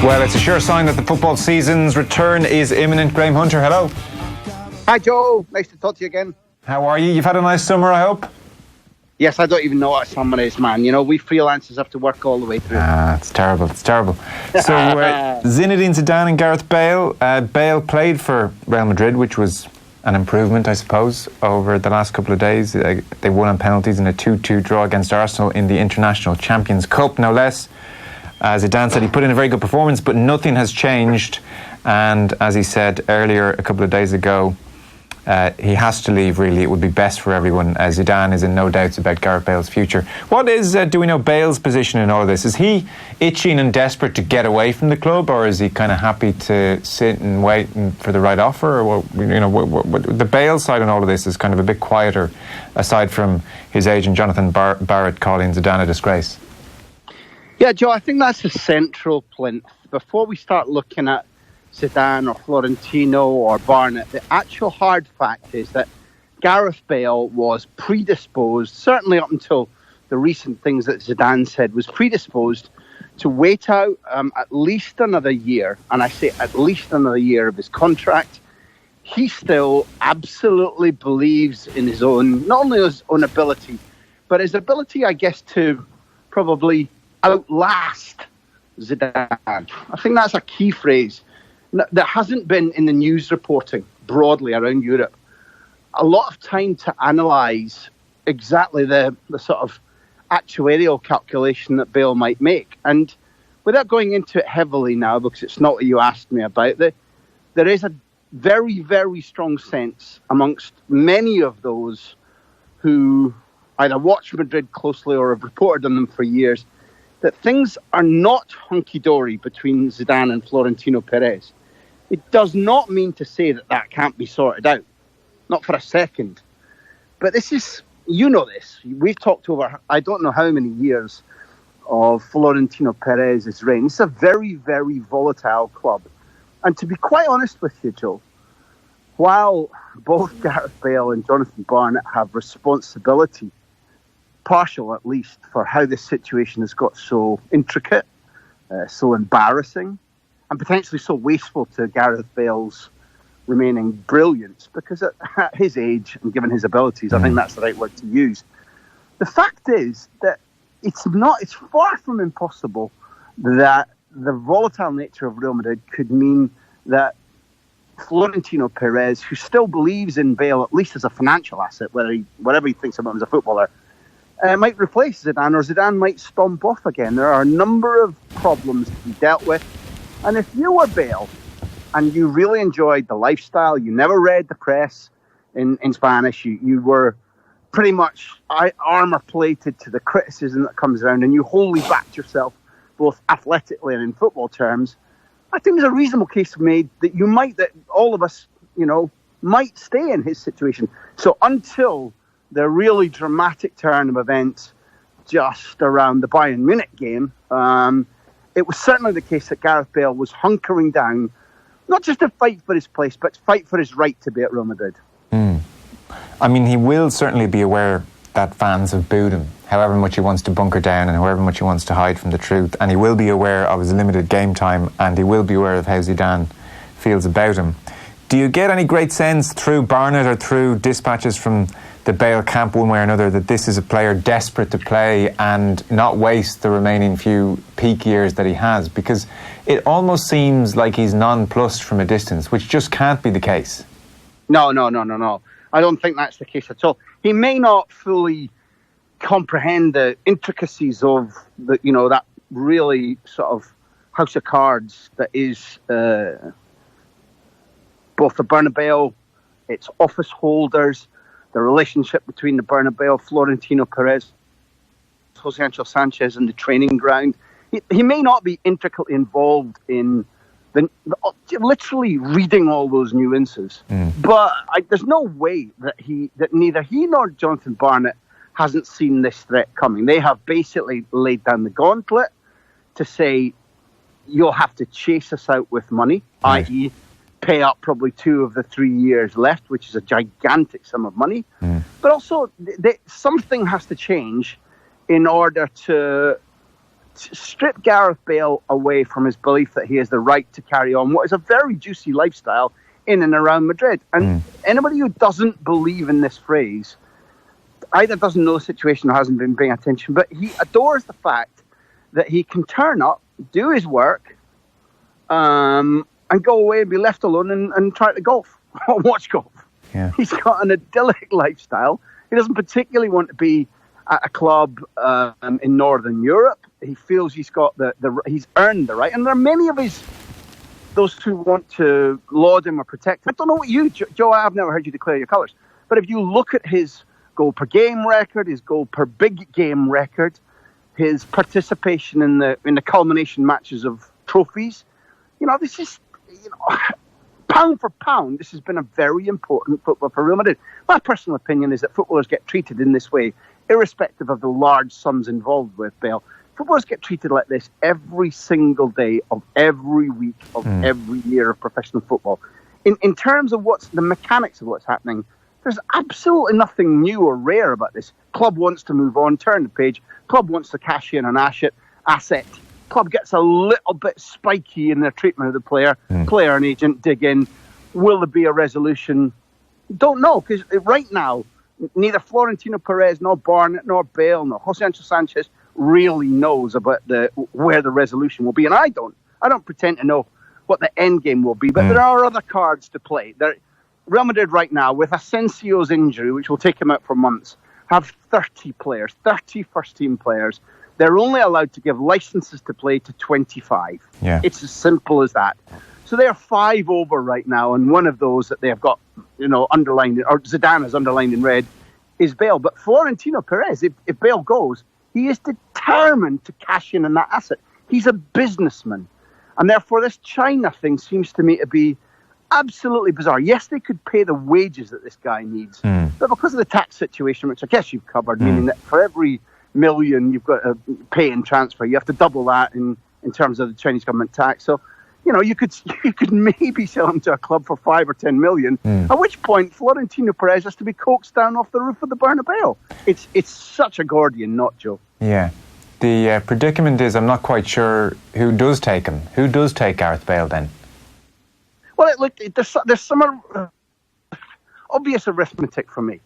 Well, it's a sure sign that the football season's return is imminent. Graham Hunter, hello. Hi, Joe. Nice to talk to you again. How are you? You've had a nice summer, I hope? Yes, I don't even know what summer is, man. You know, we freelancers have to work all the way through. It's terrible. It's terrible. So, Zinedine Zidane and Gareth Bale. Bale played for Real Madrid, which was an improvement, I suppose, over the last couple of days. They won on penalties in a 2-2 draw against Arsenal in the International Champions Cup, no less. Zidane said he put in a very good performance, but nothing has changed. And as he said earlier, a couple of days ago, he has to leave, really. It would be best for everyone. Zidane is in no doubts about Gareth Bale's future. What is, do we know Bale's position in all of this? Is he itching and desperate to get away from the club, or is he kind of happy to sit and wait for the right offer? Or the Bale side on all of this is kind of a bit quieter, aside from his agent Jonathan Barrett calling Zidane a disgrace. Yeah, Joe, I think that's the central plinth. Before we start looking at Zidane or Florentino or Barnett, the actual hard fact is that Gareth Bale was predisposed, certainly up until the recent things that Zidane said, was predisposed to wait out at least another year, and I say at least another year of his contract. He still absolutely believes in his own, not only his own ability, but his ability, I guess, to probably outlast Zidane. I think that's a key phrase that hasn't been in the news reporting broadly around Europe. A lot of time to analyse exactly the sort of actuarial calculation that Bale might make. And without going into it heavily now, because it's not what you asked me about, there is a very, very strong sense amongst many of those who either watch Madrid closely or have reported on them for years that things are not hunky-dory between Zidane and Florentino Perez. It does not mean to say that that can't be sorted out. Not for a second. But this is, you know this, we've talked over, I don't know how many years of Florentino Perez's reign. It's a very, very volatile club. And to be quite honest with you, Joe, while both Gareth Bale and Jonathan Barnett have responsibility, partial at least, for how this situation has got so intricate, so embarrassing, and potentially so wasteful to Gareth Bale's remaining brilliance, because at his age and given his abilities, I think that's the right word to use. The fact is that it's far from impossible that the volatile nature of Real Madrid could mean that Florentino Perez, who still believes in Bale, at least as a financial asset, whatever he thinks about him as a footballer, might replace Zidane, or Zidane might stomp off again. There are a number of problems to be dealt with. And if you were Bale and you really enjoyed the lifestyle, you never read the press in Spanish, you were pretty much armour-plated to the criticism that comes around, and you wholly backed yourself, both athletically and in football terms, I think there's a reasonable case made that all of us, might stay in his situation. So until the really dramatic turn of events just around the Bayern Munich game, it was certainly the case that Gareth Bale was hunkering down, not just to fight for his place, but to fight for his right to be at Real Madrid. I mean, he will certainly be aware that fans have booed him, however much he wants to bunker down and however much he wants to hide from the truth. And he will be aware of his limited game time, and he will be aware of how Zidane feels about him. Do you get any great sense through Barnett or through dispatches from the Bale camp one way or another that this is a player desperate to play and not waste the remaining few peak years that he has? Because it almost seems like he's nonplussed from a distance, which just can't be the case. No. I don't think that's the case at all. He may not fully comprehend the intricacies of that really sort of house of cards that is both the Bernabeu, its office holders, the relationship between the Bernabeu, Florentino Perez, Jose Angel Sanchez, and the training ground. He may not be intricately involved in literally reading all those nuances, but there's no way that neither he nor Jonathan Barnett hasn't seen this threat coming. They have basically laid down the gauntlet to say, you'll have to chase us out with money, i.e. pay up probably 2 of the 3 years left, which is a gigantic sum of money. But also, something has to change in order to strip Gareth Bale away from his belief that he has the right to carry on what is a very juicy lifestyle in and around Madrid. And anybody who doesn't believe in this phrase either doesn't know the situation or hasn't been paying attention, but he adores the fact that he can turn up, do his work, and go away and be left alone and try to golf or watch golf. Yeah. He's got an idyllic lifestyle. He doesn't particularly want to be at a club in Northern Europe. He feels he's got he's earned the right. And there are many of those who want to laud him or protect him. I don't know what you, Joe, I've never heard you declare your colours. But if you look at his goal per game record, his goal per big game record, his participation in the culmination matches of trophies, this is, pound for pound, this has been a very important football for Real Madrid. My personal opinion is that footballers get treated in this way, irrespective of the large sums involved with Bale. Footballers get treated like this every single day of every week of every year of professional football. In terms of what's the mechanics of what's happening, there's absolutely nothing new or rare about this. Club wants to move on, turn the page. Club wants to cash in an asset. Club gets a little bit spiky in their treatment of the player. Player and agent dig in. Will there be a resolution? Don't know, because right now, neither Florentino Perez, nor Barnett, nor Bale, nor Jose Antonio Sanchez really knows about where the resolution will be. And I don't pretend to know what the end game will be, but there are other cards to play. Real Madrid right now, with Asensio's injury, which will take him out for months, have 30 players, 30 first-team players. They're only allowed to give licenses to play to 25. Yeah. It's as simple as that. So they're 5 over right now, and one of those that they have got, underlined, or Zidane has underlined in red, is Bale. But Florentino Perez, if Bale goes, he is determined to cash in on that asset. He's a businessman. And therefore, this China thing seems to me to be absolutely bizarre. Yes, they could pay the wages that this guy needs, but because of the tax situation, which I guess you've covered, meaning that for every million you've got to pay in transfer, you have to double that in terms of the Chinese government tax. So, you could maybe sell him to a club for 5 or 10 million, at which point Florentino Perez has to be coaxed down off the roof of the Bernabeu. It's such a Gordian knot, Joe. Yeah. The predicament is I'm not quite sure who does take him. Who does take Gareth Bale then? Well, look, there's some obvious arithmetic for me.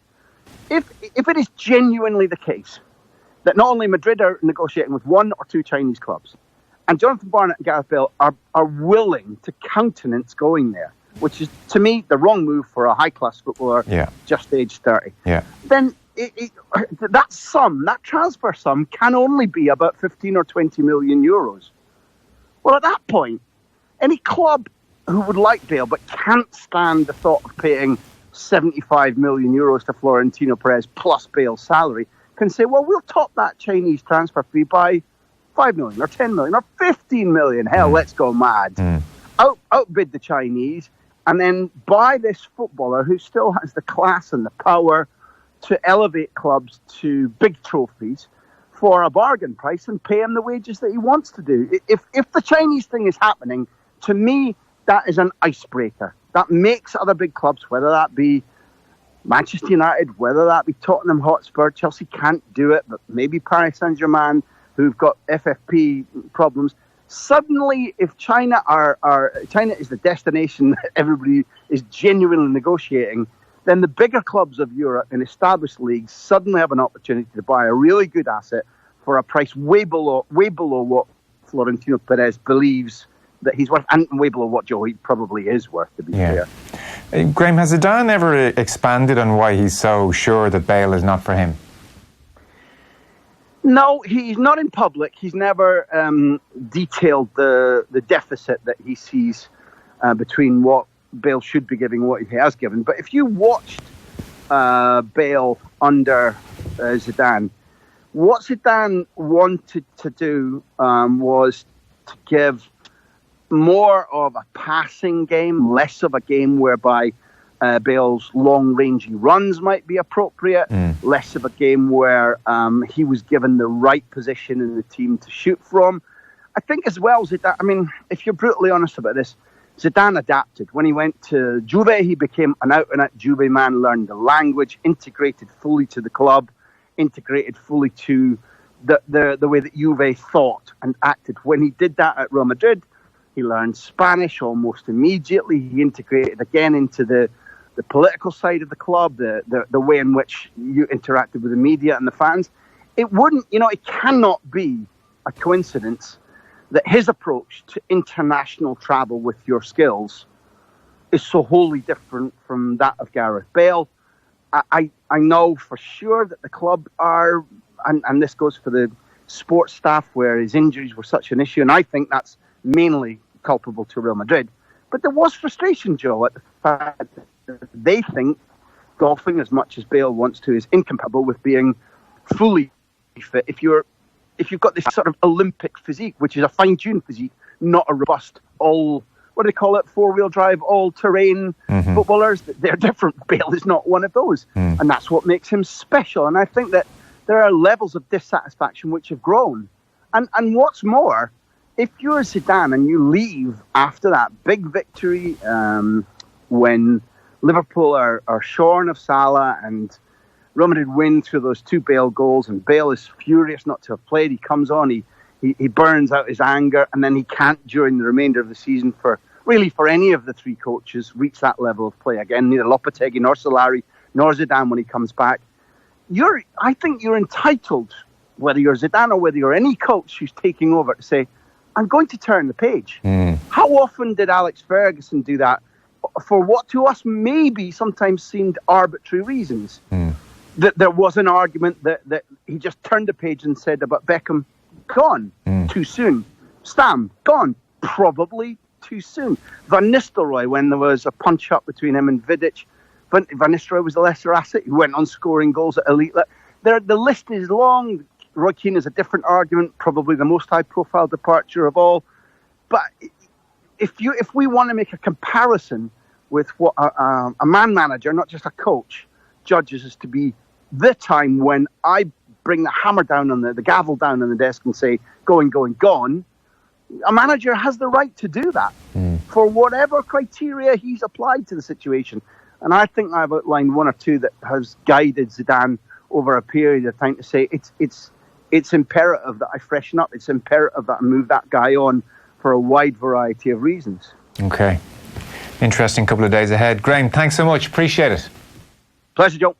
If it is genuinely the case that not only Madrid are negotiating with 1 or 2 Chinese clubs, and Jonathan Barnett and Gareth Bale are willing to countenance going there, which is, to me, the wrong move for a high-class footballer just aged 30, then that transfer sum can only be about 15 or 20 million euros. Well, at that point, any club who would like Bale but can't stand the thought of paying 75 million euros to Florentino Perez plus Bale's salary can say, well, we'll top that Chinese transfer fee by 5 million or 10 million or 15 million. Hell, let's go mad. Outbid the Chinese and then buy this footballer who still has the class and the power to elevate clubs to big trophies for a bargain price and pay him the wages that he wants to do. If the Chinese thing is happening, to me, that is an icebreaker. That makes other big clubs, whether that be Manchester United, whether that be Tottenham Hotspur, Chelsea can't do it, but maybe Paris Saint-Germain, who've got FFP problems. Suddenly, if China is the destination that everybody is genuinely negotiating, then the bigger clubs of Europe and established leagues suddenly have an opportunity to buy a really good asset for a price way below what Florentino Perez believes that he's worth, and way below what Joe he probably is worth, to be fair. Graham, has Zidane ever expanded on why he's so sure that Bale is not for him? No, he's not in public. He's never detailed the deficit that he sees between what Bale should be giving and what he has given. But if you watched Bale under Zidane, what Zidane wanted to do was to give more of a passing game, less of a game whereby Bale's long-rangey runs might be appropriate, less of a game where he was given the right position in the team to shoot from. I think as well, Zidane, I mean, if you're brutally honest about this, Zidane adapted. When he went to Juve, he became an out-and-out Juve man, learned the language, integrated fully to the club, integrated fully to the way that Juve thought and acted. When he did that at Real Madrid, he learned Spanish almost immediately. He integrated again into the political side of the club, the way in which you interacted with the media and the fans. It cannot be a coincidence that his approach to international travel with your skills is so wholly different from that of Gareth Bale. I know for sure that the club are, and this goes for the sports staff, where his injuries were such an issue, and I think that's mainly culpable to Real Madrid. But there was frustration, Joe, at the fact that they think golfing, as much as Bale wants to, is incompatible with being fully fit. If you've got this sort of Olympic physique, which is a fine-tuned physique, not a robust, what do they call it, four-wheel drive, all-terrain footballers, they're different. Bale is not one of those. And that's what makes him special. And I think that there are levels of dissatisfaction which have grown. And what's more, if you're Zidane and you leave after that big victory, when Liverpool are shorn of Salah and Real Madrid win through those two Bale goals, and Bale is furious not to have played. He comes on, he burns out his anger, and then he can't, during the remainder of the season, for any of the three coaches, reach that level of play again. Neither Lopetegui nor Solari nor Zidane when he comes back. I think you're entitled, whether you're Zidane or whether you're any coach who's taking over, to say, I'm going to turn the page. How often did Alex Ferguson do that for what to us maybe sometimes seemed arbitrary reasons? That there was an argument that he just turned the page and said about Beckham, gone too soon. Stam, gone probably too soon. Van Nistelrooy, when there was a punch-up between him and Vidic, Van Nistelrooy was the lesser asset. He went on scoring goals at elite. The list is long. Roy Keane is a different argument, probably the most high-profile departure of all. But if we want to make a comparison with what a man manager, not just a coach, judges as to be the time when I bring the hammer down on the gavel down on the desk and say, going, gone, a manager has the right to do that for whatever criteria he's applied to the situation. And I think I've outlined one or two that has guided Zidane over a period of time to say it's imperative that I freshen up. It's imperative that I move that guy on for a wide variety of reasons. Okay. Interesting couple of days ahead. Graham, thanks so much. Appreciate it. Pleasure, Joe.